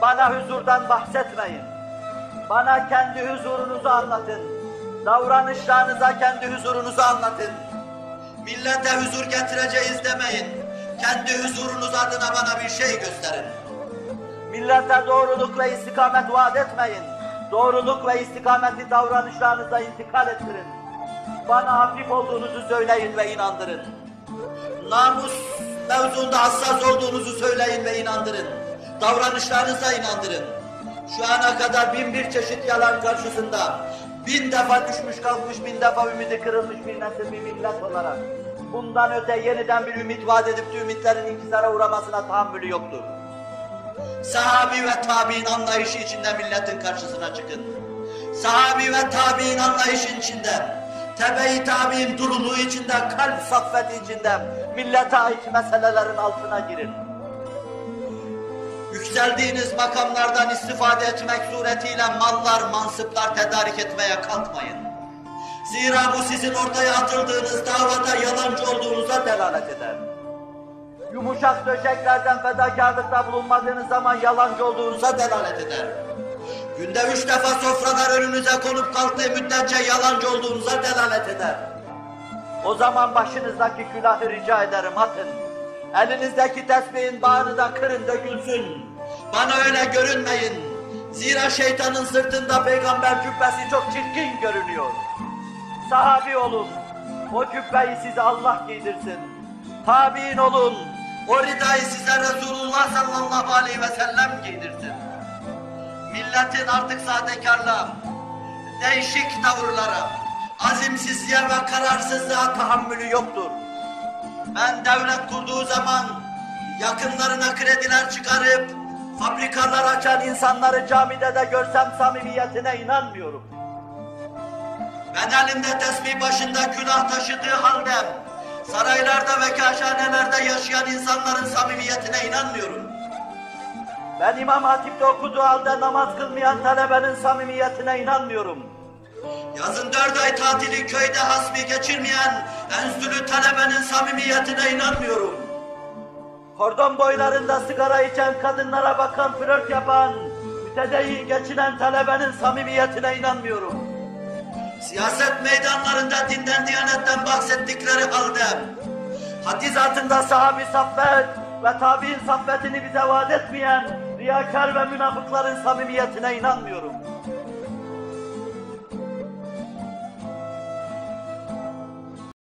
Bana huzurdan bahsetmeyin. Bana kendi huzurunuzu anlatın. Davranışlarınıza kendi huzurunuzu anlatın. Millete huzur getireceğiz demeyin. Kendi huzurunuz adına bana bir şey gösterin. Millete doğruluk ve istikamet vaat etmeyin. Doğruluk ve istikameti davranışlarınıza intikal ettirin. Bana hafif olduğunuzu söyleyin ve inandırın. Namus mevzunda hassas olduğunuzu söyleyin ve inandırın. Davranışlarınıza inandırın. Şu ana kadar 1001 çeşit yalan karşısında 1000 defa düşmüş kalkmış, 1000 defa ümidi kırılmış bir nesil, bir millet olarak bundan öte yeniden bir ümit vaat edip de ümitlerin inkisara uğramasına tahammülü yoktur. Sahabi ve tabi'in anlayışı içinde milletin karşısına çıkın. Sahabi ve tabi'in anlayışın içinde, tebe-i tabi'in duruluğu içinde, kalp saffeti içinde millete ait meselelerin altına girin. Yükseldiğiniz makamlardan istifade etmek suretiyle mallar, mansıplar tedarik etmeye kalkmayın. Zira bu sizin ortaya atıldığınız davada yalancı olduğunuza delalet eder. Yumuşak döşeklerden fedakarlıkta bulunmadığınız zaman yalancı olduğunuza delalet eder. Günde 3 defa sofralar önünüze konup kalktığı müddetçe yalancı olduğunuza delalet eder. O zaman başınızdaki külahı rica ederim atın. Elinizdeki tesbihin bağını da kırın dökülsün. Bana öyle görünmeyin. Zira şeytanın sırtında peygamber cübbesi çok çirkin görünüyor. Sahabi olun. O cübbeyi size Allah giydirsin. Tabi'in olun. O ridayı size Resulullah sallallahu aleyhi ve sellem giydirsin. Milletin artık sahtekarlığa, değişik tavırlara, azimsizliğe ve kararsızlığa tahammülü yoktur. Ben devlet kurduğu zaman yakınlarına krediler çıkarıp fabrikalar açan insanları camide de görsem samimiyetine inanmıyorum. Ben elimde tesbih başında külah taşıdığı halde saraylarda ve kaşhanelerde yaşayan insanların samimiyetine inanmıyorum. Ben İmam Hatip'te okuduğu halde namaz kılmayan talebenin samimiyetine inanmıyorum. Yazın 4 ay tatili köyde hasbi geçirmeyen enstitülü talebenin samimiyetine inanmıyorum. Kordon boylarında sigara içen kadınlara bakan, flört yapan, mütedeyyin geçinen talebenin samimiyetine inanmıyorum. Siyaset meydanlarında dinden diyanetten bahsettikleri halde hadis altında sahabi saffet ve tabi'in saffetini bize vaat etmeyen riyakar ve münafıkların samimiyetine inanmıyorum.